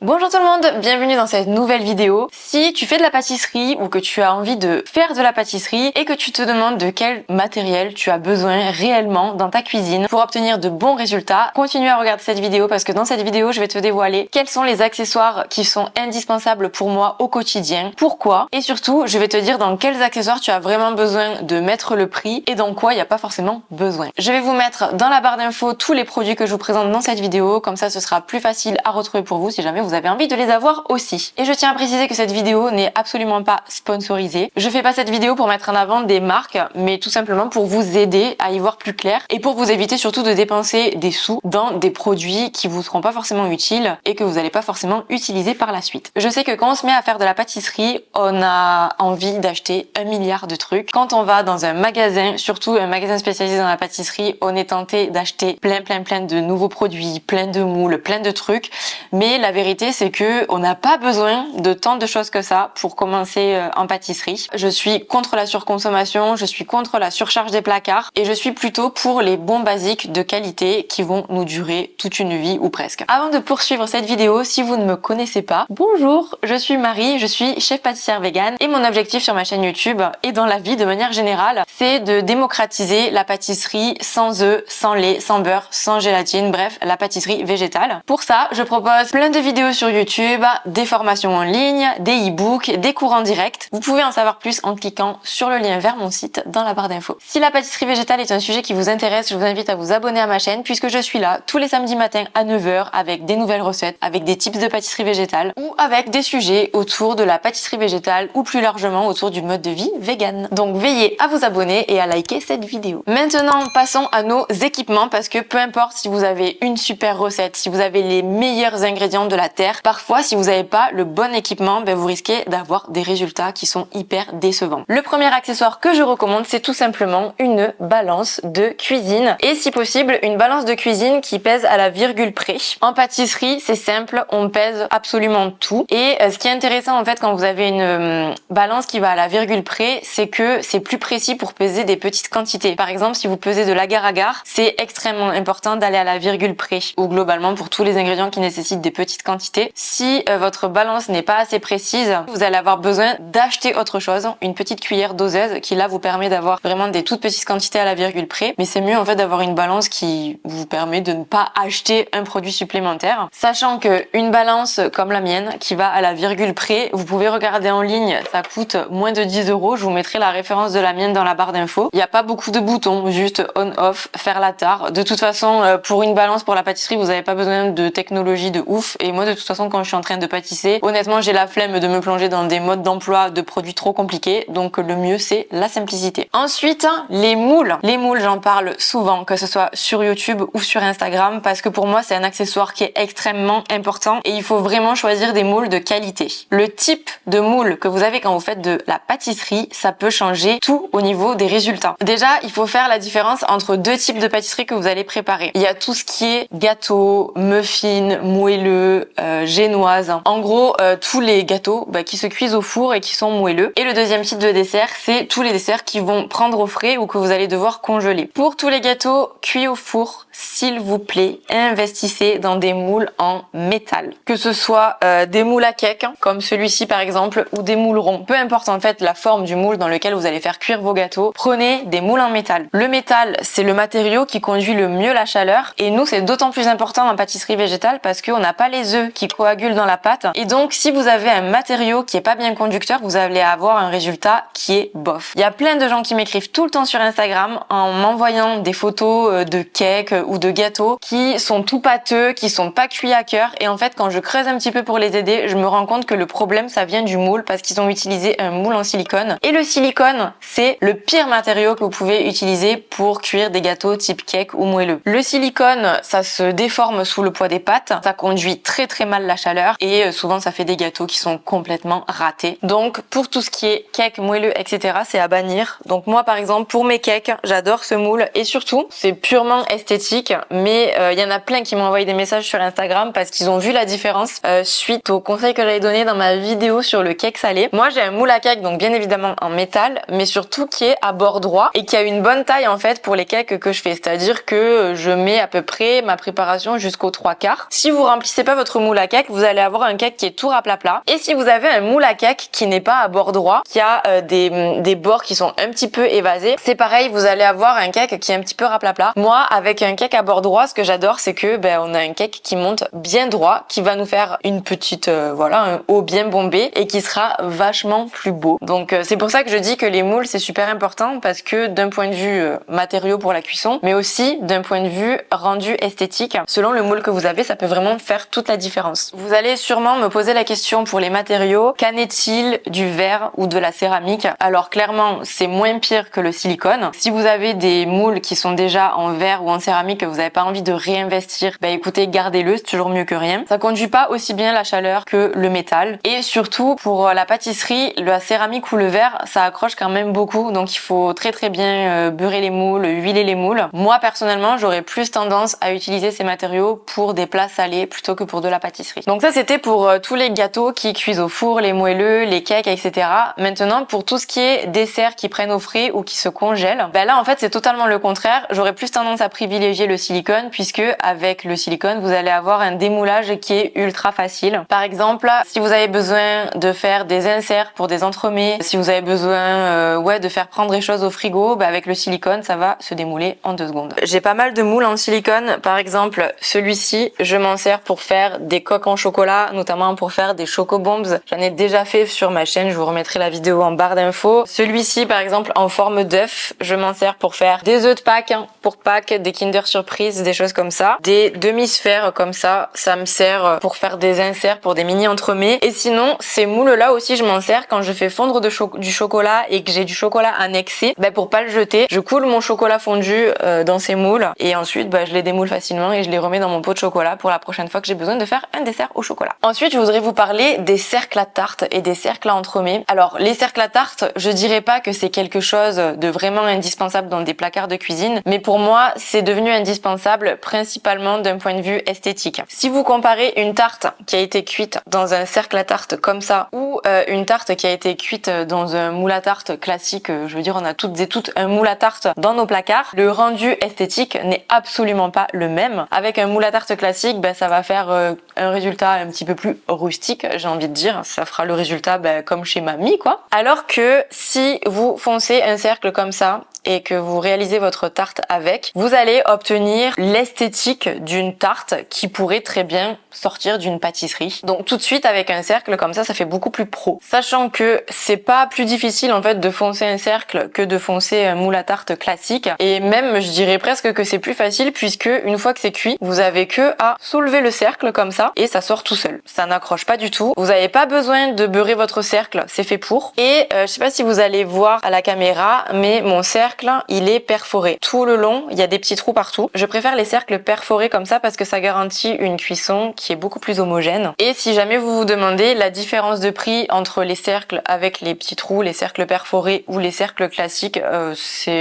Bonjour tout le monde, bienvenue dans cette nouvelle vidéo. Si tu fais de la pâtisserie ou que tu as envie de faire de la pâtisserie et que tu te demandes de quel matériel tu as besoin réellement dans ta cuisine pour obtenir de bons résultats, continue à regarder cette vidéo parce que dans cette vidéo, je vais te dévoiler quels sont les accessoires qui sont indispensables pour moi au quotidien, pourquoi, et surtout, je vais te dire dans quels accessoires tu as vraiment besoin de mettre le prix et dans quoi il n'y a pas forcément besoin. Je vais vous mettre dans la barre d'infos tous les produits que je vous présente dans cette vidéo, comme ça ce sera plus facile à retrouver pour vous si jamais vous avez envie de les avoir aussi. Et je tiens à préciser que cette vidéo n'est absolument pas sponsorisée. Je fais pas cette vidéo pour mettre en avant des marques, mais tout simplement pour vous aider à y voir plus clair et pour vous éviter surtout de dépenser des sous dans des produits qui vous seront pas forcément utiles et que vous n'allez pas forcément utiliser par la suite. Je sais que quand on se met à faire de la pâtisserie, on a envie d'acheter 1 milliard de trucs. Quand on va dans un magasin, surtout un magasin spécialisé dans la pâtisserie, on est tenté d'acheter plein de nouveaux produits, plein de moules, plein de trucs. Mais la vérité, c'est que on n'a pas besoin de tant de choses que ça pour commencer en pâtisserie. Je suis contre la surconsommation, je suis contre la surcharge des placards et je suis plutôt pour les bons basiques de qualité qui vont nous durer toute une vie ou presque. Avant de poursuivre cette vidéo, si vous ne me connaissez pas, bonjour, je suis Marie, je suis chef pâtissière végane et mon objectif sur ma chaîne YouTube et dans la vie de manière générale, c'est de démocratiser la pâtisserie sans œufs, sans lait, sans beurre, sans gélatine, bref, la pâtisserie végétale. Pour ça, je propose plein de vidéos sur YouTube, des formations en ligne, des e-books, des cours en direct. Vous pouvez en savoir plus en cliquant sur le lien vers mon site dans la barre d'infos. Si la pâtisserie végétale est un sujet qui vous intéresse, je vous invite à vous abonner à ma chaîne puisque je suis là tous les samedis matins à 9 h avec des nouvelles recettes, avec des tips de pâtisserie végétale ou avec des sujets autour de la pâtisserie végétale ou plus largement autour du mode de vie vegan. Donc veillez à vous abonner et à liker cette vidéo. Maintenant, passons à nos équipements parce que peu importe si vous avez une super recette, si vous avez les meilleurs ingrédients de la terre, parfois si vous n'avez pas le bon équipement, vous risquez d'avoir des résultats qui sont hyper décevants. Le premier accessoire que je recommande, c'est tout simplement une balance de cuisine et si possible une balance de cuisine qui pèse à la virgule près. En pâtisserie, c'est simple, on pèse absolument tout et ce qui est intéressant en fait quand vous avez une balance qui va à la virgule près, c'est que c'est plus précis pour peser des petites quantités. Par exemple, si vous pesez de l'agar-agar, c'est extrêmement important d'aller à la virgule près ou globalement pour tous les ingrédients qui nécessitent des petites quantités. Si votre balance n'est pas assez précise, vous allez avoir besoin d'acheter autre chose, une petite cuillère doseuse qui là vous permet d'avoir vraiment des toutes petites quantités à la virgule près. Mais c'est mieux en fait d'avoir une balance qui vous permet de ne pas acheter un produit supplémentaire. Sachant que une balance comme la mienne qui va à la virgule près, vous pouvez regarder en ligne, ça coûte moins de 10 €. Je vous mettrai la référence de la mienne dans la barre d'infos. Il n'y a pas beaucoup de boutons, juste on-off, faire la tare. De toute façon, pour une balance pour la pâtisserie, vous n'avez pas besoin de technologie de ouf. Et moi, de toute façon, quand je suis en train de pâtisser, honnêtement, j'ai la flemme de me plonger dans des modes d'emploi de produits trop compliqués. Donc, le mieux, c'est la simplicité. Ensuite, les moules. Les moules, j'en parle souvent, que ce soit sur YouTube ou sur Instagram, parce que pour moi, c'est un accessoire qui est extrêmement important et il faut vraiment choisir des moules de qualité. Le type de moule que vous avez quand vous faites de la pâtisserie, ça peut changer tout au niveau des résultats. Déjà, il faut faire la différence entre deux types de pâtisserie que vous allez préparer. Il y a tout ce qui est gâteau, muffins, moelleux, génoise. En gros, tous les gâteaux qui se cuisent au four et qui sont moelleux. Et le deuxième type de dessert, c'est tous les desserts qui vont prendre au frais ou que vous allez devoir congeler. Pour tous les gâteaux cuits au four, s'il vous plaît, investissez dans des moules en métal. Que ce soit des moules à cake, comme celui-ci par exemple, ou des moules ronds. Peu importe en fait la forme du moule dans lequel vous allez faire cuire vos gâteaux, prenez des moules en métal. Le métal, c'est le matériau qui conduit le mieux la chaleur et nous, c'est d'autant plus important en pâtisserie végétale parce qu'on n'a pas les œufs qui coagulent dans la pâte et donc si vous avez un matériau qui est pas bien conducteur, vous allez avoir un résultat qui est bof. Il y a plein de gens qui m'écrivent tout le temps sur Instagram en m'envoyant des photos de cakes ou de gâteaux qui sont tout pâteux, qui sont pas cuits à cœur et en fait quand je creuse un petit peu pour les aider, je me rends compte que le problème ça vient du moule parce qu'ils ont utilisé un moule en silicone et le silicone c'est le pire matériau que vous pouvez utiliser pour cuire des gâteaux type cake ou moelleux. Le silicone ça se déforme sous le poids des pâtes, ça conduit très mal la chaleur et souvent ça fait des gâteaux qui sont complètement ratés. Donc pour tout ce qui est cake, moelleux, etc. c'est à bannir. Donc moi par exemple pour mes cakes, j'adore ce moule et surtout c'est purement esthétique esthétique, mais il y en a plein qui m'ont envoyé des messages sur Instagram parce qu'ils ont vu la différence suite aux conseils que j'avais donné dans ma vidéo sur le cake salé. Moi j'ai un moule à cake, donc bien évidemment en métal, mais surtout qui est à bord droit et qui a une bonne taille en fait pour les cakes que je fais, c'est-à-dire que je mets à peu près ma préparation jusqu'aux 3/4. Si vous remplissez pas votre moule à cake, vous allez avoir un cake qui est tout raplapla. Et si vous avez un moule à cake qui n'est pas à bord droit, qui a des bords qui sont un petit peu évasés, c'est pareil, vous allez avoir un cake qui est un petit peu raplapla. Moi, avec un cake à bord droit, ce que j'adore, c'est que on a un cake qui monte bien droit, qui va nous faire une petite voilà, un haut bien bombé et qui sera vachement plus beau. Donc c'est pour ça que je dis que les moules c'est super important, parce que d'un point de vue matériaux pour la cuisson, mais aussi d'un point de vue rendu esthétique, selon le moule que vous avez, ça peut vraiment faire toute la différence. Vous allez sûrement me poser la question pour les matériaux, qu'en est-il du verre ou de la céramique? Alors clairement, c'est moins pire que le silicone. Si vous avez des moules qui sont déjà en verre ou en céramique que vous n'avez pas envie de réinvestir, écoutez, gardez-le, c'est toujours mieux que rien. Ça conduit pas aussi bien la chaleur que le métal. Et surtout, pour la pâtisserie, la céramique ou le verre, ça accroche quand même beaucoup, donc il faut très bien beurrer les moules, huiler les moules. Moi personnellement, j'aurais plus tendance à utiliser ces matériaux pour des plats salés plutôt que pour de la pâtisserie. Donc ça c'était pour tous les gâteaux qui cuisent au four, les moelleux, les cakes, etc. Maintenant, pour tout ce qui est dessert qui prennent au frais ou qui se congèlent, là en fait c'est totalement le contraire. J'aurais plus tendance à privilégier le silicone, puisque avec le silicone vous allez avoir un démoulage qui est ultra facile. Par exemple, si vous avez besoin de faire des inserts pour des entremets, si vous avez besoin de faire prendre les choses au frigo, avec le silicone ça va se démouler en 2 secondes. J'ai pas mal de moules en silicone. Par exemple, celui-ci, je m'en sers pour faire des coques en chocolat, notamment pour faire des chocobombs. J'en ai déjà fait sur ma chaîne, je vous remettrai la vidéo en barre d'infos. Celui-ci par exemple en forme d'œuf, je m'en sers pour faire des œufs de Pâques, pour Pâques, des Kinder Surprise, des choses comme ça. Des demi-sphères comme ça me sert pour faire des inserts pour des mini entremets. Et sinon, ces moules là aussi je m'en sers quand je fais fondre du chocolat et que j'ai du chocolat annexé, pour pas le jeter, je coule mon chocolat fondu dans ces moules et ensuite je les démoule facilement et je les remets dans mon pot de chocolat pour la prochaine fois que j'ai besoin de faire un dessert au chocolat. Ensuite, je voudrais vous parler des cercles à tarte et des cercles à entremets. Alors, les cercles à tarte, je dirais pas que c'est quelque chose de vraiment indispensable dans des placards de cuisine, mais pour moi, c'est devenu indispensable principalement d'un point de vue esthétique. Si vous comparez une tarte qui a été cuite dans un cercle à tarte comme ça ou une tarte qui a été cuite dans un moule à tarte classique, je veux dire, on a toutes et toutes un moule à tarte dans nos placards, le rendu esthétique n'est absolument pas le même. Avec un moule à tarte classique, ça va faire un résultat un petit peu plus rustique, j'ai envie de dire. Ça fera le résultat comme chez mamie, quoi. Alors que si vous foncez un cercle comme ça et que vous réalisez votre tarte avec, vous allez obtenir l'esthétique d'une tarte qui pourrait très bien sortir d'une pâtisserie. Donc tout de suite avec un cercle comme ça fait beaucoup plus pro. Sachant que c'est pas plus difficile en fait de foncer un cercle que de foncer un moule à tarte classique, et même je dirais presque que c'est plus facile, puisque une fois que c'est cuit, vous avez que à soulever le cercle comme ça et ça sort tout seul. Ça n'accroche pas du tout. Vous n'avez pas besoin de beurrer votre cercle, c'est fait pour. Et je sais pas si vous allez voir à la caméra, mais mon cercle il est perforé. Tout le long, il y a des petits trous partout. Je préfère les cercles perforés comme ça parce que ça garantit une cuisson qui est beaucoup plus homogène. Et si jamais vous vous demandez la différence de prix entre les cercles avec les petits trous, les cercles perforés ou les cercles classiques,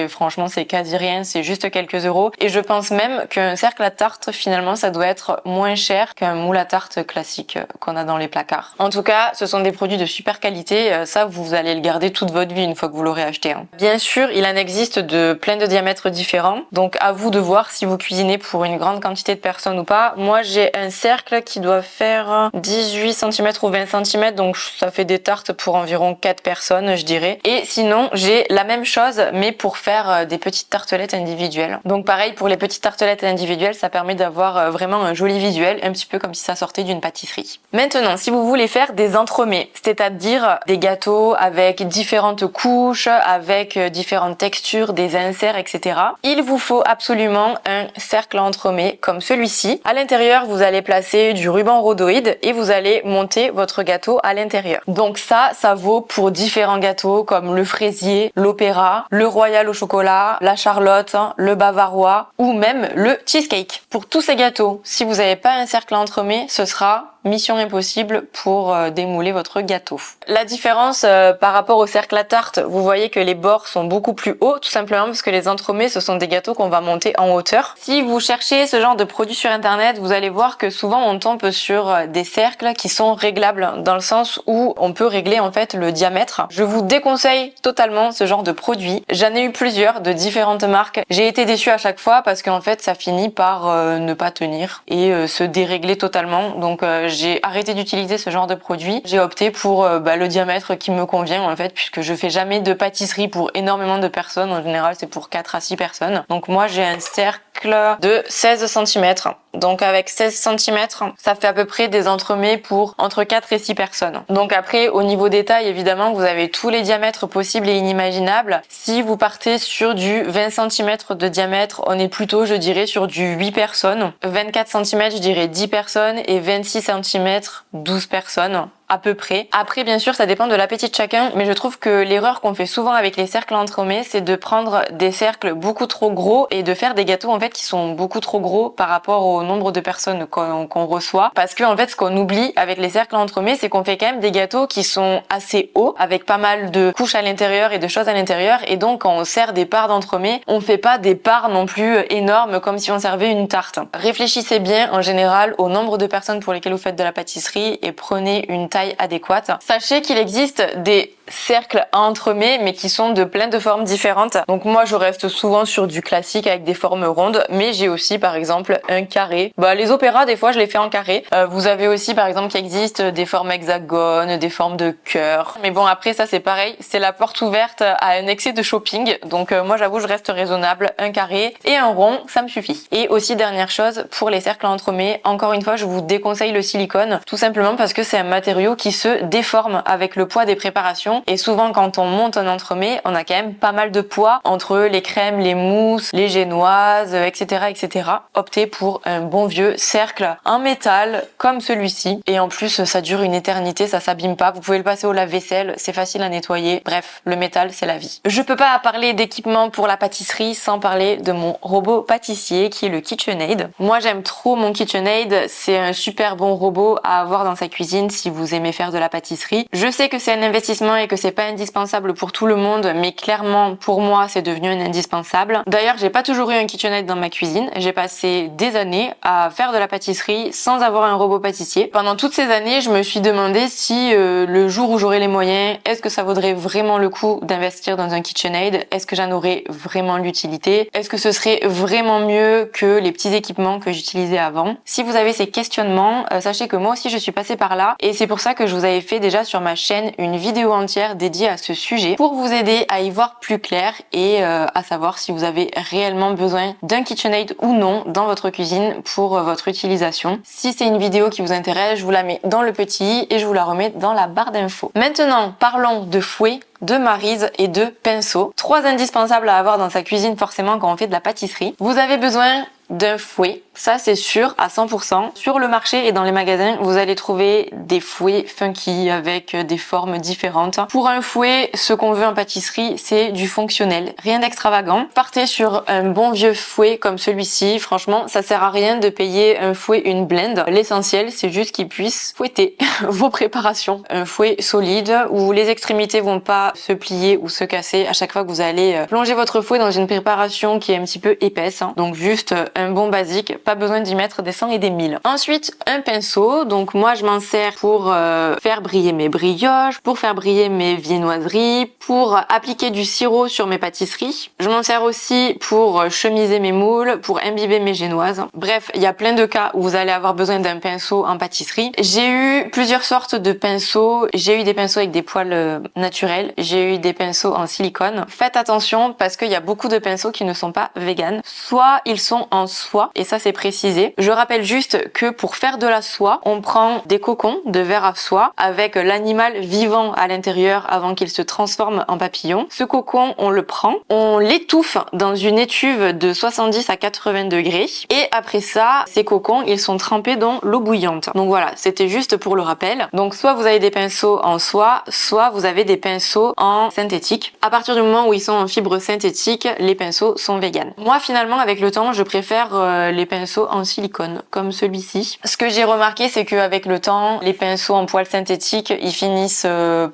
franchement c'est quasi rien, c'est juste quelques euros. Et je pense même qu'un cercle à tarte finalement ça doit être moins cher qu'un moule à tarte classique qu'on a dans les placards. En tout cas, ce sont des produits de super qualité, ça vous allez le garder toute votre vie une fois que vous l'aurez acheté. Bien sûr, il en existe de plein de diamètres différents, donc à vous de voir si vous cuisinez pour une grande quantité de personnes ou pas. Moi j'ai un cercle qui doit faire 18 cm ou 20 cm, donc ça fait des tartes pour environ 4 personnes je dirais. Et sinon j'ai la même chose mais pour faire des petites tartelettes individuelles. Donc pareil, pour les petites tartelettes individuelles, ça permet d'avoir vraiment un joli visuel, un petit peu comme si ça sortait d'une pâtisserie. Maintenant, si vous voulez faire des entremets, c'est-à-dire des gâteaux avec différentes couches, avec différentes textures, des inserts, etc. Il vous faut absolument un cercle à entremets comme celui-ci. À l'intérieur, vous allez placer du ruban rhodoïde et vous allez monter votre gâteau à l'intérieur. Donc ça vaut pour différents gâteaux comme le fraisier, l'opéra, le royal au chocolat, la charlotte, le bavarois ou même le cheesecake. Pour tous ces gâteaux, si vous n'avez pas un cercle à entremets, ce sera mission impossible pour démouler votre gâteau. La différence par rapport au cercle à tarte, vous voyez que les bords sont beaucoup plus hauts, tout simplement parce que les entremets, ce sont des gâteaux qu'on va monter en hauteur. Si vous cherchez ce genre de produit sur internet, vous allez voir que souvent on tombe sur des cercles qui sont réglables, dans le sens où on peut régler en fait le diamètre. Je vous déconseille totalement ce genre de produit. J'en ai eu plusieurs de différentes marques. J'ai été déçue à chaque fois parce qu'en fait ça finit par ne pas tenir et se dérégler totalement. Donc j'ai arrêté d'utiliser ce genre de produit. J'ai opté pour le diamètre qui me convient en fait, puisque je fais jamais de pâtisserie pour énormément de personnes. En général c'est pour 4 à 6 personnes. Donc moi j'ai un cercle de 16 cm. Donc avec 16 cm, ça fait à peu près des entremets pour entre 4 et 6 personnes. Donc après, au niveau des tailles, évidemment, vous avez tous les diamètres possibles et inimaginables. Si vous partez sur du 20 cm de diamètre, on est plutôt, je dirais, sur du 8 personnes. 24 cm, je dirais 10 personnes et 26 cm, 12 personnes. À peu près. Après, bien sûr, ça dépend de l'appétit de chacun, mais je trouve que l'erreur qu'on fait souvent avec les cercles entremets, c'est de prendre des cercles beaucoup trop gros et de faire des gâteaux en fait qui sont beaucoup trop gros par rapport au nombre de personnes qu'on reçoit. Parce que en fait, ce qu'on oublie avec les cercles entremets, c'est qu'on fait quand même des gâteaux qui sont assez hauts, avec pas mal de couches à l'intérieur et de choses à l'intérieur, et donc quand on sert des parts d'entremets, on fait pas des parts non plus énormes comme si on servait une tarte. Réfléchissez bien en général au nombre de personnes pour lesquelles vous faites de la pâtisserie et prenez une taille adéquate. Sachez qu'il existe des cercles à entremets mais qui sont de plein de formes différentes. Donc moi je reste souvent sur du classique avec des formes rondes, mais j'ai aussi par exemple un carré. Les opéras des fois je les fais en carré. Vous avez aussi par exemple qui existe des formes hexagones, des formes de cœur. Mais bon après ça c'est pareil, c'est la porte ouverte à un excès de shopping. Donc moi j'avoue je reste raisonnable, un carré et un rond ça me suffit. Et aussi dernière chose pour les cercles à entremets, encore une fois je vous déconseille le silicone, tout simplement parce que c'est un matériau qui se déforme avec le poids des préparations. Et souvent quand on monte un entremet, on a quand même pas mal de poids entre les crèmes, les mousses, les génoises, etc. etc. Optez pour un bon vieux cercle en métal comme celui-ci. Et en plus ça dure une éternité, ça s'abîme pas. Vous pouvez le passer au lave-vaisselle, c'est facile à nettoyer. Bref, le métal c'est la vie. Je peux pas parler d'équipement pour la pâtisserie sans parler de mon robot pâtissier qui est le KitchenAid. Moi j'aime trop mon KitchenAid, c'est un super bon robot à avoir dans sa cuisine si vous aimez faire de la pâtisserie. Je sais que c'est un investissement et que c'est pas indispensable pour tout le monde, mais clairement pour moi c'est devenu un indispensable. D'ailleurs j'ai pas toujours eu un KitchenAid dans ma cuisine, j'ai passé des années à faire de la pâtisserie sans avoir un robot pâtissier. Pendant toutes ces années je me suis demandé si le jour où j'aurais les moyens, est-ce que ça vaudrait vraiment le coup d'investir dans un KitchenAid? Est-ce que j'en aurais vraiment l'utilité? Est-ce que ce serait vraiment mieux que les petits équipements que j'utilisais avant? Si vous avez ces questionnements, sachez que moi aussi je suis passée par là et c'est pour ça que je vous avais fait déjà sur ma chaîne une vidéo entière dédiée à ce sujet pour vous aider à y voir plus clair et à savoir si vous avez réellement besoin d'un KitchenAid ou non dans votre cuisine pour votre utilisation. Si c'est une vidéo qui vous intéresse, je vous la mets dans le petit et je vous la remets dans la barre d'infos. Maintenant, parlons de fouet, de maryse et de pinceau. 3 indispensables à avoir dans sa cuisine forcément quand on fait de la pâtisserie. Vous avez besoin d'un fouet, ça c'est sûr à 100%. Sur le marché et dans les magasins, vous allez trouver des fouets funky avec des formes différentes. Pour un fouet, ce qu'on veut en pâtisserie, c'est du fonctionnel, rien d'extravagant. Partez sur un bon vieux fouet comme celui-ci. Franchement, ça sert à rien de payer un fouet une blende. L'essentiel, c'est juste qu'il puisse fouetter vos préparations. Un fouet solide où les extrémités vont pas se plier ou se casser à chaque fois que vous allez plonger votre fouet dans une préparation qui est un petit peu épaisse. Donc juste un bon basique, pas besoin d'y mettre des 100 et des 1000. Ensuite, un pinceau. Donc moi, je m'en sers pour faire briller mes brioches, pour faire briller mes viennoiseries, pour appliquer du sirop sur mes pâtisseries. Je m'en sers aussi pour chemiser mes moules, pour imbiber mes génoises. Bref, il y a plein de cas où vous allez avoir besoin d'un pinceau en pâtisserie. J'ai eu plusieurs sortes de pinceaux. J'ai eu des pinceaux avec des poils naturels. J'ai eu des pinceaux en silicone. Faites attention parce qu'il y a beaucoup de pinceaux qui ne sont pas véganes. Soit ils sont en soie, et ça c'est précisé. Je rappelle juste que pour faire de la soie, on prend des cocons de verre à soie avec l'animal vivant à l'intérieur avant qu'il se transforme en papillon. Ce cocon, on le prend, on l'étouffe dans une étuve de 70 à 80 degrés et après ça, ces cocons, ils sont trempés dans l'eau bouillante. Donc voilà, c'était juste pour le rappel. Donc soit vous avez des pinceaux en soie, soit vous avez des pinceaux en synthétique. À partir du moment où ils sont en fibre synthétique, les pinceaux sont véganes. Moi finalement avec le temps, je préfère les pinceaux pinceaux en silicone, comme celui-ci. Ce que j'ai remarqué, c'est qu'avec le temps, les pinceaux en poils synthétiques, ils finissent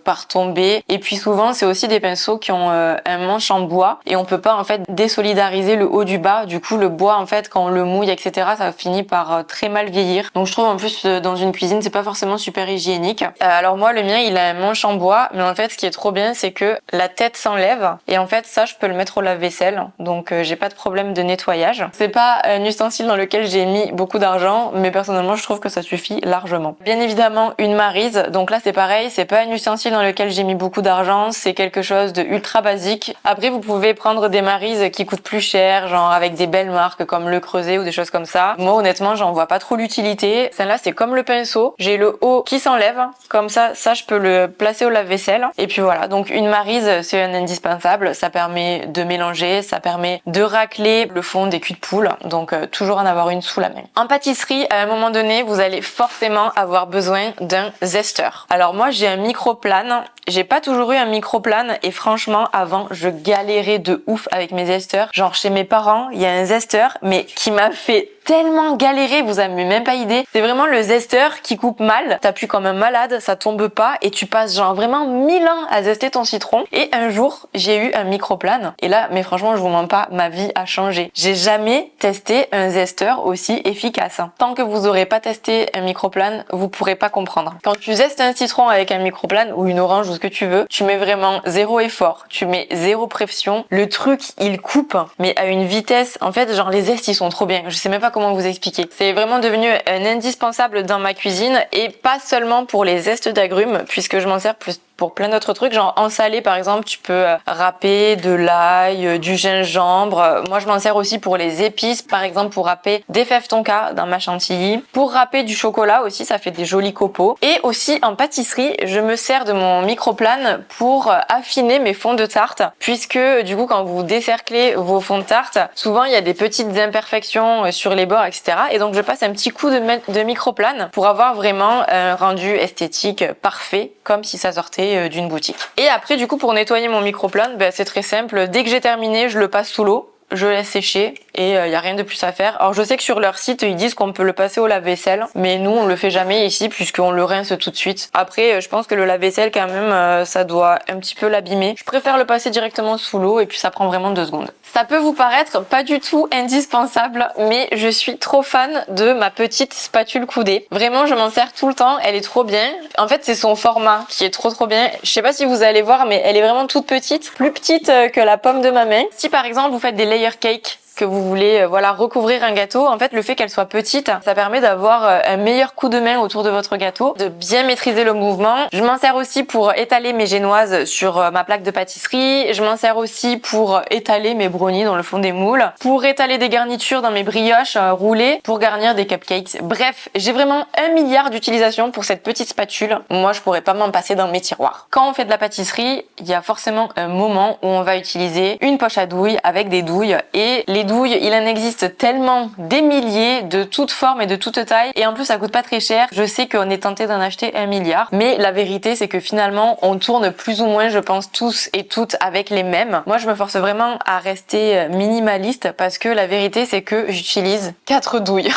par tomber. Et puis souvent, c'est aussi des pinceaux qui ont un manche en bois et on peut pas en fait désolidariser le haut du bas. Du coup, le bois, en fait, quand on le mouille, etc., ça finit par très mal vieillir. Donc je trouve en plus dans une cuisine, c'est pas forcément super hygiénique. Alors moi, le mien, il a un manche en bois, mais en fait, ce qui est trop bien, c'est que la tête s'enlève et en fait, ça, je peux le mettre au lave-vaisselle. Donc j'ai pas de problème de nettoyage. C'est pas un ustensile dans lequel j'ai mis beaucoup d'argent, mais personnellement, je trouve que ça suffit largement. Bien évidemment, une maryse. Donc là, c'est pareil, c'est pas un ustensile dans lequel j'ai mis beaucoup d'argent, c'est quelque chose de ultra basique. Après, vous pouvez prendre des marises qui coûtent plus cher, genre avec des belles marques comme Le Creuset ou des choses comme ça. Moi, honnêtement, j'en vois pas trop l'utilité. Celle-là, c'est comme le pinceau. J'ai le haut qui s'enlève, comme ça, je peux le placer au lave-vaisselle. Et puis voilà, donc une maryse, c'est un indispensable. Ça permet de mélanger, ça permet de racler le fond des culs de poule. Donc toujours en avoir une sous la main. En pâtisserie, à un moment donné, vous allez forcément avoir besoin d'un zesteur. Alors moi, j'ai un microplane. J'ai pas toujours eu un microplane et franchement, avant, je galérais de ouf avec mes zesteurs. Genre chez mes parents, il y a un zesteur, mais qui m'a fait tellement galérer, vous avez même pas idée. C'est vraiment le zesteur qui coupe mal. T'appuies comme un malade, ça tombe pas et tu passes genre vraiment 1000 ans à zester ton citron. Et un jour, j'ai eu un microplane. Et là, mais franchement, je vous mens pas, ma vie a changé. J'ai jamais testé un zesteur aussi efficace. Tant que vous aurez pas testé un microplane, vous pourrez pas comprendre. Quand tu zestes un citron avec un microplane ou une orange ou ce que tu veux, tu mets vraiment zéro effort. Tu mets zéro pression. Le truc, il coupe, mais à une vitesse. En fait, genre les zestes, ils sont trop bien. Je sais même pas comment vous expliquer. C'est vraiment devenu un indispensable dans ma cuisine et pas seulement pour les zestes d'agrumes puisque je m'en sers plus pour plein d'autres trucs, genre en salé par exemple, tu peux râper de l'ail, du gingembre. Moi je m'en sers aussi pour les épices, par exemple pour râper des fèves tonka dans ma chantilly, pour râper du chocolat aussi, ça fait des jolis copeaux. Et aussi en pâtisserie, je me sers de mon microplane pour affiner mes fonds de tarte, puisque du coup quand vous décerclez vos fonds de tarte, souvent il y a des petites imperfections sur les bords, etc. Et donc je passe un petit coup de microplane pour avoir vraiment un rendu esthétique parfait, comme si ça sortait d'une boutique. Et après du coup pour nettoyer mon microplane, c'est très simple, dès que j'ai terminé je le passe sous l'eau, je laisse sécher et y a rien de plus à faire. Alors je sais que sur leur site ils disent qu'on peut le passer au lave-vaisselle, mais nous on le fait jamais ici puisqu'on le rince tout de suite. Après je pense que le lave-vaisselle quand même ça doit un petit peu l'abîmer. Je préfère le passer directement sous l'eau et puis ça prend vraiment 2 secondes. Ça peut vous paraître pas du tout indispensable, mais je suis trop fan de ma petite spatule coudée. Vraiment je m'en sers tout le temps, elle est trop bien. En fait c'est son format qui est trop bien. Je sais pas si vous allez voir mais elle est vraiment toute petite, plus petite que la paume de ma main. Si par exemple vous faites des layer cake, que vous voulez recouvrir un gâteau, en fait le fait qu'elle soit petite, ça permet d'avoir un meilleur coup de main autour de votre gâteau, de bien maîtriser le mouvement. Je m'en sers aussi pour étaler mes génoises sur ma plaque de pâtisserie, je m'en sers aussi pour étaler mes brownies dans le fond des moules, pour étaler des garnitures dans mes brioches roulées, pour garnir des cupcakes. Bref, j'ai vraiment 1 milliard d'utilisations pour cette petite spatule. Moi je pourrais pas m'en passer dans mes tiroirs. Quand on fait de la pâtisserie, il y a forcément un moment où on va utiliser une poche à douille avec des douilles, et les douilles, il en existe tellement des milliers de toutes formes et de toutes tailles, et en plus ça coûte pas très cher. Je sais qu'on est tenté d'en acheter 1 milliard, mais la vérité c'est que finalement on tourne plus ou moins, je pense, tous et toutes avec les mêmes. Moi je me force vraiment à rester minimaliste parce que la vérité c'est que j'utilise 4 douilles.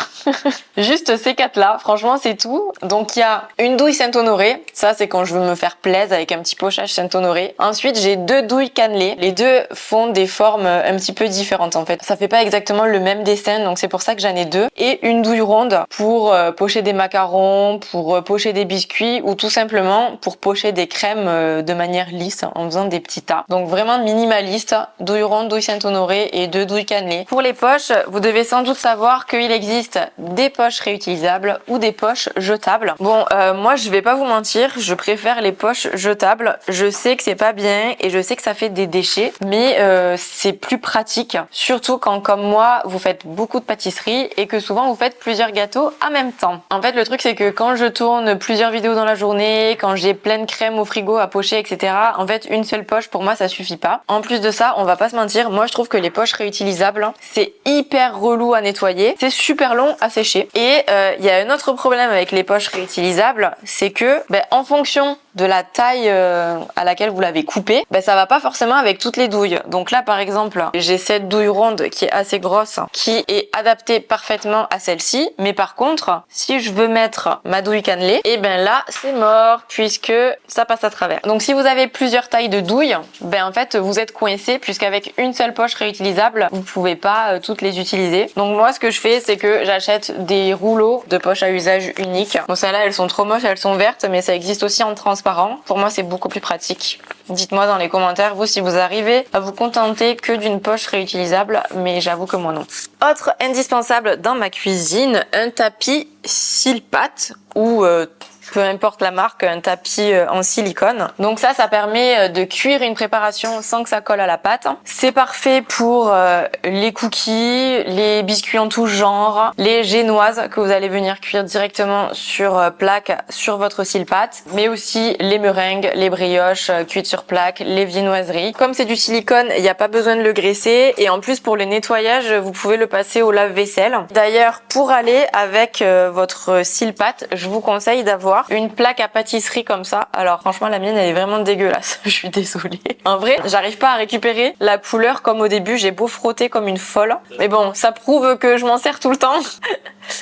Juste ces 4 là, franchement c'est tout. Donc il y a une douille Saint-Honoré, ça c'est quand je veux me faire plaisir avec un petit pochage Saint-Honoré. Ensuite j'ai 2 douilles cannelées, les deux font des formes un petit peu différentes en fait. Ça fait pas exactement le même dessin, donc c'est pour ça que j'en ai 2. Et une douille ronde pour pocher des macarons, pour pocher des biscuits ou tout simplement pour pocher des crèmes de manière lisse en faisant des petits tas. Donc vraiment minimaliste, douille ronde, douille Saint-Honoré et 2 douilles cannelées. Pour les poches, vous devez sans doute savoir qu'il existe des poches réutilisables ou des poches jetables. Bon, moi je vais pas vous mentir, je préfère les poches jetables. Je sais que c'est pas bien et je sais que ça fait des déchets, mais c'est plus pratique. Surtout quand, comme moi, vous faites beaucoup de pâtisserie et que souvent vous faites plusieurs gâteaux en même temps. En fait, le truc c'est que quand je tourne plusieurs vidéos dans la journée, quand j'ai plein de crème au frigo à pocher, etc., en fait, une seule poche pour moi ça suffit pas. En plus de ça, on va pas se mentir, moi je trouve que les poches réutilisables, c'est hyper relou à nettoyer, c'est super long à sécher. Et il y a un autre problème avec les poches réutilisables, c'est que en fonction de la taille à laquelle vous l'avez coupé, ça va pas forcément avec toutes les douilles. Donc là par exemple, j'ai cette douille ronde qui est assez grosse, qui est adaptée parfaitement à celle-ci. Mais par contre, si je veux mettre ma douille cannelée, et ben là, c'est mort puisque ça passe à travers. Donc si vous avez plusieurs tailles de douille, ben en fait, vous êtes coincé puisqu'avec une seule poche réutilisable, vous pouvez pas toutes les utiliser. Donc moi, ce que je fais, c'est que j'achète des rouleaux de poches à usage unique. Bon, celles-là, elles sont trop moches, elles sont vertes, mais ça existe aussi en transparent. Pour moi, c'est beaucoup plus pratique. Dites-moi dans les commentaires, vous, si vous arrivez à vous contenter que d'une poche réutilisable, mais j'avoue que moi non. Autre indispensable dans ma cuisine, un tapis cils-pâte ou peu importe la marque, un tapis en silicone. Donc ça permet de cuire une préparation sans que ça colle à la pâte. C'est parfait pour les cookies, les biscuits en tout genre, les génoises que vous allez venir cuire directement sur plaque sur votre cils-pâte, mais aussi les meringues, les brioches cuites sur plaque, les viennoiseries. Comme c'est du silicone, il n'y a pas besoin de le graisser et en plus pour le nettoyage, vous pouvez le passer au lave-vaisselle. D'ailleurs, pour aller avec votre cils-pâte, je vous conseille d'avoir une plaque à pâtisserie comme ça. Alors franchement, la mienne elle est vraiment dégueulasse. Je suis désolée. En vrai, j'arrive pas à récupérer la couleur comme au début. J'ai beau frotter comme une folle. Mais bon, ça prouve que je m'en sers tout le temps.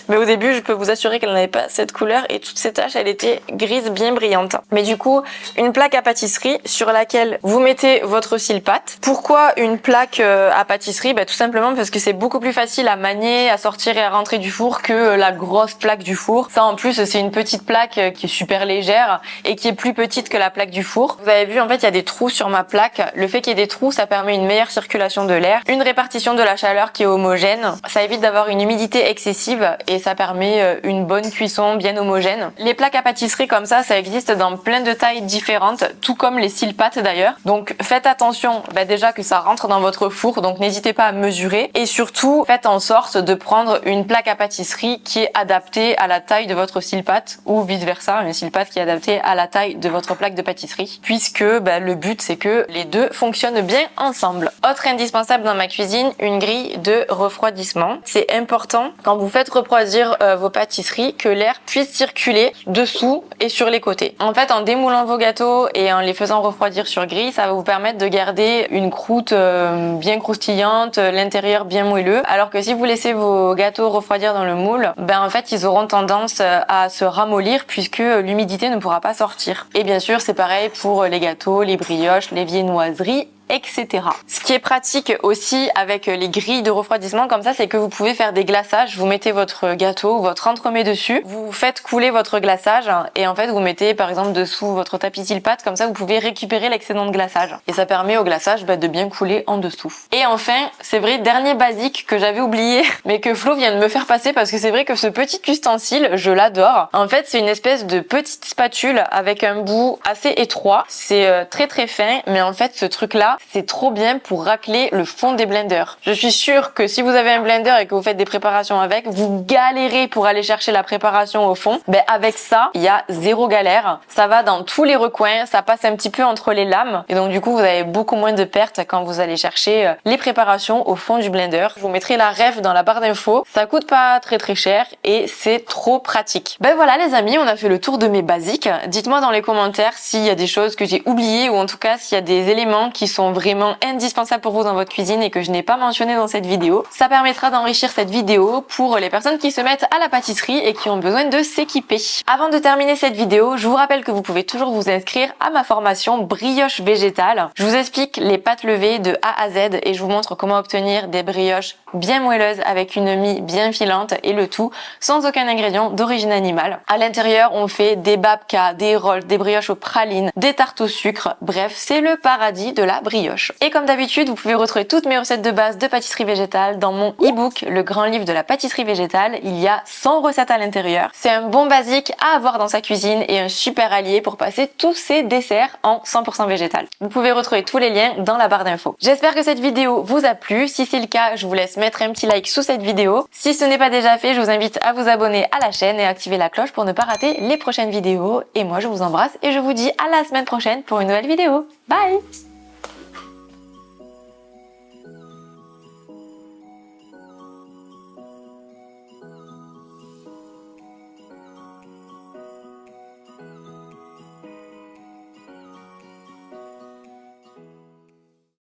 Mais au début, je peux vous assurer qu'elle n'avait pas cette couleur et toutes ces taches, elle était grise bien brillante. Mais du coup, une plaque à pâtisserie sur laquelle vous mettez votre cils-pâte. Pourquoi une plaque à pâtisserie? Tout simplement parce que c'est beaucoup plus facile à manier, à sortir et à rentrer du four que la grosse plaque du four. Ça en plus, c'est une petite plaque qui est super légère et qui est plus petite que la plaque du four. Vous avez vu, en fait, il y a des trous sur ma plaque. Le fait qu'il y ait des trous, ça permet une meilleure circulation de l'air, une répartition de la chaleur qui est homogène. Ça évite d'avoir une humidité excessive et ça permet une bonne cuisson bien homogène. Les plaques à pâtisserie comme ça existe dans plein de tailles différentes, tout comme les cils-pâte d'ailleurs. Donc faites attention déjà que ça rentre dans votre four, donc n'hésitez pas à mesurer et surtout faites en sorte de prendre une plaque à pâtisserie qui est adaptée à la taille de votre cils-pâte ou vice versa, une cils-pâte qui est adaptée à la taille de votre plaque de pâtisserie, puisque le but c'est que les deux fonctionnent bien ensemble. Autre indispensable dans ma cuisine, une grille de refroidissement. C'est important quand vous faites refroidir vos pâtisseries que l'air puisse circuler dessous et sur les côtés. En fait, en démoulant vos gâteaux et en les faisant refroidir sur grille, ça va vous permettre de garder une croûte bien croustillante, l'intérieur bien moelleux, alors que si vous laissez vos gâteaux refroidir dans le moule, en fait, ils auront tendance à se ramollir puisque l'humidité ne pourra pas sortir. Et bien sûr, c'est pareil pour les gâteaux, les brioches, les viennoiseries, etc. Ce qui est pratique aussi avec les grilles de refroidissement comme ça, c'est que vous pouvez faire des glaçages. Vous mettez votre gâteau ou votre entremets dessus, vous faites couler votre glaçage et en fait vous mettez par exemple dessous votre tapis cils-pâte, comme ça vous pouvez récupérer l'excédent de glaçage et ça permet au glaçage de bien couler en dessous. Et enfin, c'est vrai, dernier basique que j'avais oublié mais que Flo vient de me faire passer parce que c'est vrai que ce petit ustensile, je l'adore. En fait, c'est une espèce de petite spatule avec un bout assez étroit. C'est très très fin, mais en fait ce truc là, c'est trop bien pour racler le fond des blenders. Je suis sûre que si vous avez un blender et que vous faites des préparations avec, vous galérez pour aller chercher la préparation au fond. Avec ça, il y a zéro galère. Ça va dans tous les recoins, ça passe un petit peu entre les lames et donc du coup vous avez beaucoup moins de pertes quand vous allez chercher les préparations au fond du blender. Je vous mettrai la ref dans la barre d'infos. Ça coûte pas très très cher et c'est trop pratique. Voilà les amis, on a fait le tour de mes basiques. Dites-moi dans les commentaires s'il y a des choses que j'ai oubliées ou en tout cas s'il y a des éléments qui sont vraiment indispensables pour vous dans votre cuisine et que je n'ai pas mentionné dans cette vidéo. Ça permettra d'enrichir cette vidéo pour les personnes qui se mettent à la pâtisserie et qui ont besoin de s'équiper. Avant de terminer cette vidéo, je vous rappelle que vous pouvez toujours vous inscrire à ma formation brioche végétale. Je vous explique les pâtes levées de A à Z et je vous montre comment obtenir des brioches bien moelleuses avec une mie bien filante et le tout sans aucun ingrédient d'origine animale. À l'intérieur, on fait des babkas, des rolls, des brioches aux pralines, des tartes au sucre. Bref, c'est le paradis de la brioche. Et comme d'habitude, vous pouvez retrouver toutes mes recettes de base de pâtisserie végétale dans mon e-book, le grand livre de la pâtisserie végétale. Il y a 100 recettes à l'intérieur. C'est un bon basique à avoir dans sa cuisine et un super allié pour passer tous ces desserts en 100% végétal. Vous pouvez retrouver tous les liens dans la barre d'infos. J'espère que cette vidéo vous a plu. Si c'est le cas, je vous laisse mettre un petit like sous cette vidéo. Si ce n'est pas déjà fait, je vous invite à vous abonner à la chaîne et à activer la cloche pour ne pas rater les prochaines vidéos. Et moi, je vous embrasse et je vous dis à la semaine prochaine pour une nouvelle vidéo. Bye!